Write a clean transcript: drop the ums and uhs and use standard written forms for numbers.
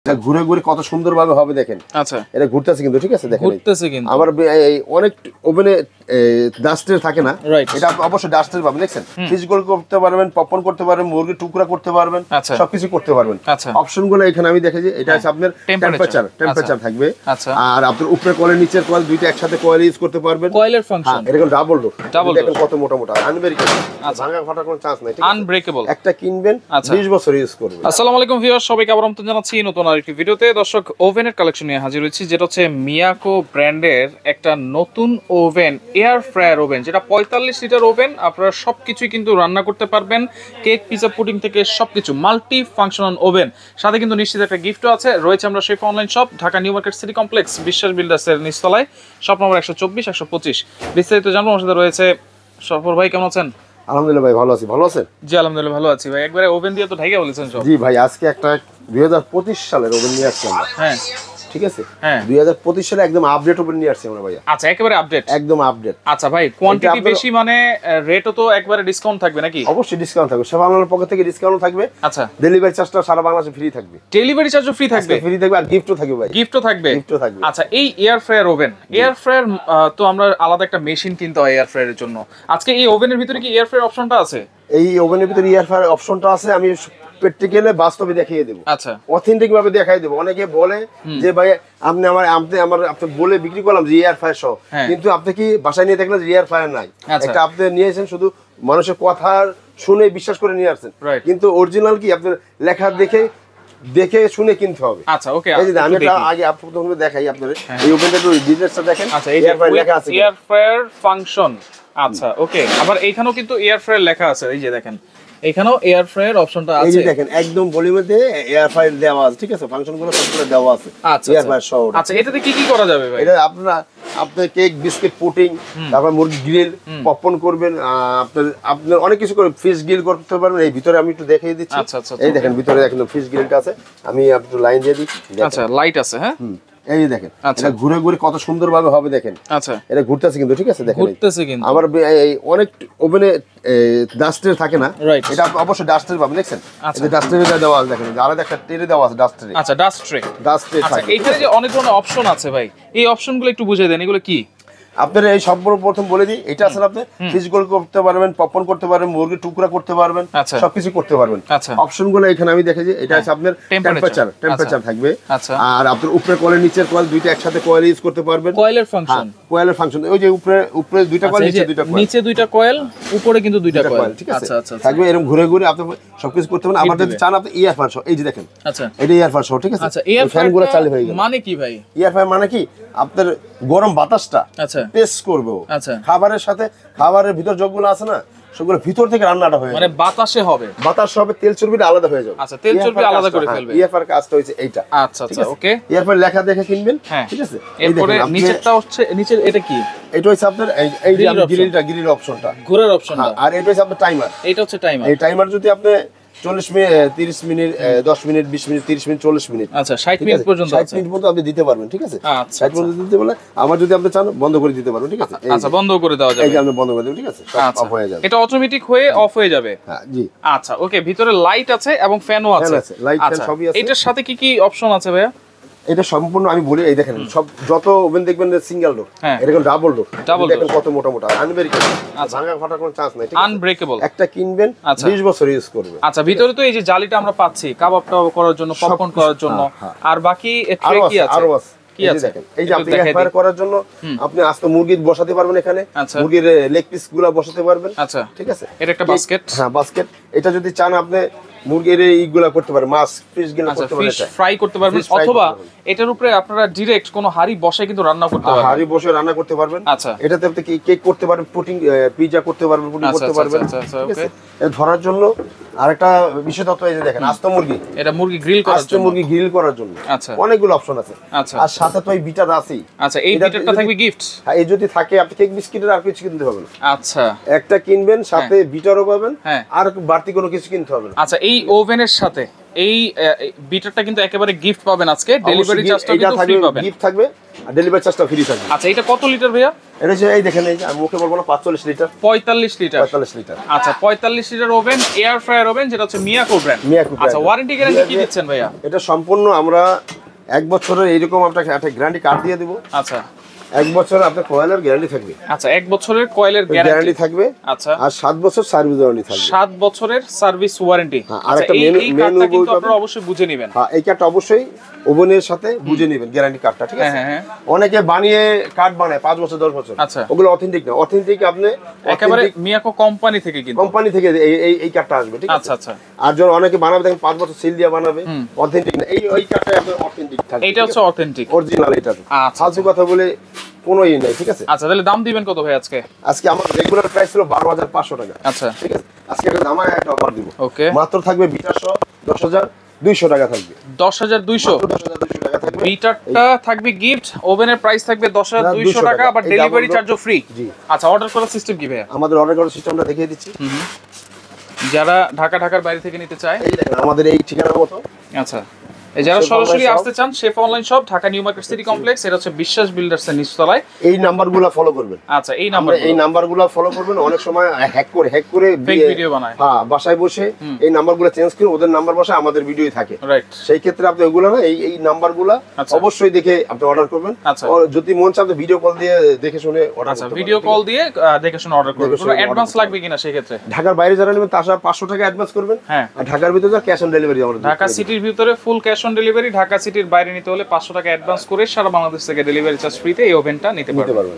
ঘুরে ঘুরে কত সুন্দরভাবে হবে দেখেন। আচ্ছা, এটা ঘুরতেছে কিন্তু, ঠিক আছে? দেখেন ঘুরতেছে কিন্তু আমার অনেক ওভেনে ডাস্টের থাকে না, এটা আপনি অবশ্যই ডাস্টের পাবেন। দেখছেন, ফিশ গোল করতে পারবেন, পপকর্ন করতে পারবেন, মুরগির টুকরা করতে পারবেন, সবকিছু করতে পারবেন। অপশনগুলো এখানে আমি দেখেছি। এটা হচ্ছে আপনার টেম্পারেচার থাকবে, আর আপনার উপরে কয়েল নিচের কয়েল দুইটা একসাথে কয়েল ইউজ করতে পারবেন। কয়েলের ফাংশন এটা কিন্তু ডাবল ডোর, দেখেন কত মোটা মোটা, আনব্রেকেবল, ভাঙা ফাটার কোনো চান্স নাই, ঠিক আছে? আনব্রেকেবল। একটা কিনবেন 20 বছর ইউজ করবেন। আসসালামু আলাইকুম ভিউয়ার্স, সবাইকে আবার আমন্ত্রণ জানাচ্ছি নতুন আরেকটি ভিডিওতে। দর্শক, ওভেনের কালেকশন নিয়ে হাজির হয়েছি, যেটা হচ্ছে মিয়াকো ব্র্যান্ডের একটা নতুন ওভেন, এয়ার ফ্রায়ার ওভেন, যেটা 45 লিটার ওভেন। আপনারা সবকিছুই কিন্তু রান্না করতে পারবেন, কেক, পিজা, পুডিং থেকে সবকিছু, মাল্টি ফাংশনাল ওভেন। সাথে কিন্তু নিশ্চিত একটা গিফটও আছে। রয়েছে আমরা chef online shop, Dhaka new market city complex, বিশ্বাস বিল্ডার্সের নিচতলায়, শপ নম্বর 124-125। বিস্তারিত জানবো। আমার সাথে রয়েছে সফর ভাই, কেমন আছেন? আলহামদুলিল্লাহ ভাই, ভালো আছি। ভালো আছেন? জি আলহামদুলিল্লাহ ভালো আছি ভাই। একবারে ওভেন দিয়ে তো ঢাকা বলেছেন সব। জি ভাই, আজকে একটা 2025 সালের ওভেন নিয়ে আসছি আমরা। হ্যাঁ, ঠিক আছে। 2025 সালে একদম আপডেট ওভেন নিয়ে আসছি আমরা ভাইয়া। আচ্ছা, একেবারে আপডেট, একদম আপডেট। আচ্ছা ভাই, কোয়ান্টিটি বেশি মানে রেটও তো একবারে ডিসকাউন্ট থাকবে নাকি? অবশ্যই ডিসকাউন্ট থাকবে, সব আমাদের পক্ষ থেকে ডিসকাউন্ট থাকবে। আচ্ছা, ডেলিভারি চার্জটা সারা বাংলাদেশে ফ্রি থাকবে। ডেলিভারি চার্জও ফ্রি থাকবে? ফ্রি থাকবে, আর গিফটও থাকবে ভাই। গিফটও থাকবে? গিফটও থাকবে। আচ্ছা, এই air fryer oven, air fryer তো আমরা আলাদা একটা মেশিন কিনতে হয় এয়ার ফ্রায়ারের জন্য। আজকে এই ওভেনের ভিতরে কি এয়ার ফ্রায়ার অপশনটা আছে? এই ওভেনের ভিতরে এয়ার ফ্রায়ার অপশনটা আছে, আমি প্র্যাকটিক্যালি বাস্তবে দেখিয়ে দেব। আচ্ছা, অথেন্টিক ভাবে দেখাই দেব। অনেকে বলে যে ভাই আপনি আপনি বলে বিক্রি করলাম যে এয়ার ফ্রায়ার সহ, কিন্তু আপনি কি বাসায় নিয়ে দেখলেন যে এয়ার ফ্রায়ার নাই। একটা আপনি নিয়েছেন শুধু মানুষের কথা শুনে বিশ্বাস করে নিয়ে আসছেন, কিন্তু অরিজিনাল কি আপনার লেখা দেখে শুনে কিনতে হবে। আচ্ছা, ওকে। এই যে আমি আগে আপনাদের দেখাই, আপনাদের এই ওভেনটা একটু ডিটেইলসটা দেখেন। আচ্ছা, এই যে লেখা আছে এয়ার ফ্রায়ার ফাংশন। আচ্ছা, ওকে। আবার এইখানেও কিন্তু এয়ার ফ্রায়ার লেখা আছে, এই যে দেখেন এখানেও এয়ার ফ্রায়ার অপশনটা আছে। এই যে দেখেন একদম ভলিউমের মধ্যে এয়ার ফ্রায়ার দেওয়া আছে, ঠিক আছে? ফাংশনগুলো সবগুলো দেওয়া আছে। আচ্ছা, এয়ার ফ্রায়ার সহ। আচ্ছা, এটাতে কি কি করা যাবে ভাই? এটা আপনার কেক, বিস্কিট, পুডিং, তারপর মুরগি গ্রিল, পপকর্ন করবেন, আপনার অনেক কিছু করে, ফিশ গ্রিল করতে পারবেন। এই ভিতরে আমি একটু দেখিয়ে দিচ্ছি। আচ্ছা, এই দেখেন ভিতরে দেখেন ফিশ গ্রিলটা আছে, আমি একটু লাইন দিয়ে দিচ্ছি। আচ্ছা, লাইট আছে। হ্যাঁ, এই যে দেখেন, এটা ঘুরে ঘুরে কত সুন্দরভাবে হবে দেখেন। আচ্ছা, এটা ঘুরতেছে কিন্তু, ঠিক আছে? দেখেন ঘুরতেছে কিন্তু। আমার অনেক ওভেনে ডাস্টের থাকে না, এটা অবশ্যই ডাস্টের পাবেন। দেখছেন, এই যে ডাস্টের দেওয়া আছে, দেখেন আলাদা একটা ট্রে দেওয়া আছে ডাস্টের। আচ্ছা, ডাস্ট ট্রে। আচ্ছা, এইখানে যে অনেক ধরনের অপশন আছে ভাই, এই অপশনগুলো একটু বুঝিয়ে দেন, এগুলো কি? আপনার এই সর্বপ্রথম বলে দিই, এটা আসলে আপনি ফিশ গোল করতে পারবেন, পপকর্ন করতে পারবেন, মুরগির টুকরা করতে পারবেন, সবকিছু করতে পারবেন। অপশনগুলো এখানে আমি দেখেছি। এটা আছে আপনার টেম্পারেচার থাকবে, আর আপনার উপরে কয়েল নিচের কয়েল দুইটা একসাথে কয়েল ইউজ করতে পারবেন। কয়েলের ফাংশন ওই যে উপরে দুইটা কয়েল, নিচে দুইটা কয়েল, উপরে কিন্তু দুইটা কয়েল, ঠিক আছে? থাকবে এরকম ঘুরে ঘুরে আপনি সবকিছু করতে পারবেন। আবার যদি চান আপনি এয়ার ফ্রায়ার সহ, এই যে দেখেন, আচ্ছা এটা এয়ার ফ্রায়ার সহ, ঠিক আছে? আচ্ছা, এয়ার ফ্যানগুলো চালু হয়ে গেল। মানে কি ভাই এয়ার ফ্রায়ার মানে কি? আপনার গরম বাতাসটা পেস্ট করবে, খাবারের সাথে, খাবারের ভিতর যতগুলো আছে না, সেগুলো ভিতর থেকে রান্নাটা হয়ে মানে বাতাসে হবে, বাতাস হবে, তেল চর্বিটা আলাদা হয়ে যাবে। আচ্ছা, তেল চর্বি আলাদা করে ফেলবে। এয়ার ফ্রায়ার কাজটা হচ্ছে এইটা। আচ্ছা, ওকে। এয়ার ফ্রায়ার লেখা দেখে কিনবেন, ঠিক আছে? এরপরে নিচেরটা হচ্ছে, নিচের এটা কি? এটা হচ্ছে আপনার এই যে গ্রিল অপশনটা, ঘোরার অপশনটা। আর এটা হচ্ছে আপনার টাইমার। এটা হচ্ছে টাইমার। এই টাইমার যদি আপনি 40 minute, 30 minute, 10 minute, 20 minute, 30 minute, 40 minute, আচ্ছা 60 মিনিট পর্যন্ত, 60 মিনিট পর্যন্ত আপনি দিতে পারবেন, ঠিক আছে? 60 পর্যন্ত দিতে বলে, আবার যদি আপনি চান বন্ধ করে দিতে পারবেন, ঠিক আছে? আচ্ছা, বন্ধ করে দেওয়া যাবে। এই যে আপনি বন্ধ করে দেবেন, ঠিক আছে? অফ হয়ে যাবে, এটা অটোমেটিক হয়ে অফ হয়ে যাবে। হ্যাঁ, জি। আচ্ছা, ওকে। ভিতরে লাইট আছে এবং ফ্যানও আছে। লাইট ফ্যান সবই আছে। এটার সাথে কি কি অপশন আছে ভাইয়া? এটা সম্পূর্ণ আমি বলি, এই দেখেন সব যত ওভেন দেখবেন সিঙ্গেল ডোর, এরকম ডাবল ডোর, দেখেন কত মোটা মোটা, আনব্রেকেবল, ভাঙা ফাটার কোনো চান্স নাই, ঠিক আছে? আনব্রেকেবল। একটা কিনবেন 20 বছর ইউজ করবেন। আচ্ছা, ভিতরে তো এই যে জালিটা আমরা পাচ্ছি কাবাব করার জন্য, পপকর্ন করার জন্য, আর বাকি ট্রে কি আছে? আরো আছে, কি আছে দেখেন। এই যে আপনি এয়ার করার জন্য আপনি আস্ত মুরগি বসাতে পারবেন এখানে, মুরগির লেগ পিস গুলো বসাতে পারবেন। আচ্ছা, ঠিক আছে? এটা একটা বাস্কেট। হ্যাঁ, বাস্কেট। এটা যদি চান আপনি মুরগির এইগুলা করতে পারেন, মাছ, ফিশ গুলো করতে পারবেন, ফিশ ফ্রাই করতে পারবেন, অথবা এটার উপরে আপনারা ডাইরেক্ট কোনো হাড়ি বসে কিন্তু রান্না করতে পারবেন। হাড়ি বসে রান্না করতে পারবেন। আচ্ছা, এটাতে আপনি কেক করতে পারবেন, পুডিং, পিজা করতে পারবেন, পুডিং করতে পারবেন। আচ্ছা, ওকে। ধরার জন্য আরেকটা বিশেষত্ব, এই যে দেখেন আস্ত মুরগি, এটা মুরগি গ্রিল করার জন্য, মুরগি গ্রিল করার জন্য। আচ্ছা, অনেকগুলো অপশন আছে। আচ্ছা, আর সাথে তো এই বিটার আছেই। আচ্ছা, এই বিটারটা থাকবে গিফট। হ্যাঁ, এই যদি থাকে আপনি কেক বিস্কিটের আর কিছু কিনতে হবে না। আচ্ছা, একটা কিনবেন, সাথে বিটারও পাবেন, আর বাড়তি কোনো কিছু কিনতে হবে না। আচ্ছা, এই ওভেনের সাথে এই বিটারটা কিন্তু একেবারে গিফট পাবেন আজকে, ডেলিভারি চার্জটা কিন্তু ফ্রি পাবেন। গিফট থাকবে আর ডেলিভারি চার্জটা ফ্রি থাকবে। আচ্ছা এটা কত লিটার ভাইয়া? এটা হচ্ছে এই দেখেন, এই যে আমি মুখে বলবো না, 45 লিটার। 45 লিটার। 45 লিটার। আচ্ছা 45 litre oven, air fryer oven, যেটা হচ্ছে মিয়াকো ব্র্যান্ড। আচ্ছা ওয়ারেন্টি গ্যারান্টি কি দিচ্ছেন ভাইয়া? এটা সম্পূর্ণ আমরা 1 বছরের এইরকম আপনাকে একটা গ্যারান্টি কার্ড দিয়ে দেব। আচ্ছা 1 বছর আপনার কয়েলের গ্যারান্টি থাকবে। আচ্ছা 1 বছরের কয়েলের গ্যারান্টি থাকবে। আচ্ছা আর 7 বছর সার্ভিস ওয়ারেন্টি থাকবে। 7 বছরের সার্ভিস ওয়ারেন্টি। আর একটা মেনু কিন্তু আপনারা অবশ্যই বুঝে নেবেন। হ্যাঁ এই কার্ডটা অবশ্যই ওভেনের সাথে বুঝে নেবেন, গ্যারান্টি কার্ডটা, ঠিক আছে? হ্যাঁ। অনেকে বানিয়ে কার্ড বানায় 5 বছর 10 বছর। আচ্ছা ওগুলো অথেন্টিক না। অথেন্টিক আপনি একেবারে মিয়াকো কোম্পানি থেকে কিন্তু, কোম্পানি থেকে এই কার্ডটা আসবে, ঠিক আছে? আচ্ছা আচ্ছা। আর যখন অনেকে বানাবে দেখেন 5 বছর সিল দিয়ে বানাবে, অথেন্টিক না। এই কার্ডটা আপনার অথেন্টিক থাকবে। এটা হচ্ছে অথেন্টিক অরিজিনাল এটা। আচ্ছা ফালতু কথা বলে কোনোই নাই, ঠিক আছে? আচ্ছা তাহলে দাম দিবেন কত ভাই আজকে? আজকে আমার রেগুলার প্রাইস ছিল 12,500 টাকা। আচ্ছা ঠিক আছে, আজকে একটা দামা একটা অফার দিব। ওকে মাত্র থাকবে বিটারশো 10,200 টাকা থাকবে। 10,200 টাকা থাকবে। বিটারটা থাকবে গিফট, ওভেনের প্রাইস থাকবে 10,200 টাকা, আবার ডেলিভারি চার্জও ফ্রি। জি। আচ্ছা অর্ডার করার সিস্টেম কি ভাইয়া? আমাদের অর্ডার করার সিস্টেমটা দেখিয়ে দিচ্ছি। যারা ঢাকার বাইরে থেকে নিতে চায়, এই দেখেন আমাদের এই ঠিকানার মতো। আচ্ছা এই যারা সরাসরি আসতে চান, chef online shop, Dhaka new market city complex, এটা হচ্ছে বিশ্বাস বিল্ডার্স এর নিচতলায়। এই নাম্বারগুলো ফলো করবেন। আচ্ছা এই নাম্বারগুলো ফলো করবেন। অনেক সময় হ্যাক করে ফেক ভিডিও বানায়। হ্যাঁ, বাসায় বসে এই নাম্বারগুলো চেঞ্জ করে ওদের নাম্বার বসে আমাদের ভিডিওই থাকে। রাইট, সেই ক্ষেত্রে আপনি ওগুলো না, এই নাম্বারগুলো অবশ্যই দেখে আপনি অর্ডার করবেন। আচ্ছা যদি মন চায় আপনি ভিডিও কল দিয়ে দেখে শুনে অর্ডার করতে পারেন। ভিডিও কল দিয়ে দেখে শুনে অর্ডার করবেন। কোনো অ্যাডভান্স লাগবে কিনা সেই ক্ষেত্রে? ঢাকার বাইরে যারা নেবেন তারা 500 টাকা অ্যাডভান্স করবেন। হ্যাঁ, আর ঢাকার ভিতরে যা ক্যাশ অন ডেলিভারি আমাদের। ঢাকা সিটির ভিতরে full cash on delivery, Dhaka সিটির বাইরে নিতে হলে 500 টাকা অ্যাডভান্স করে সারা বাংলাদেশ থেকে ডেলিভারি চার্জ ফ্রিতে এই ওভেনটা নিতে পারবেন।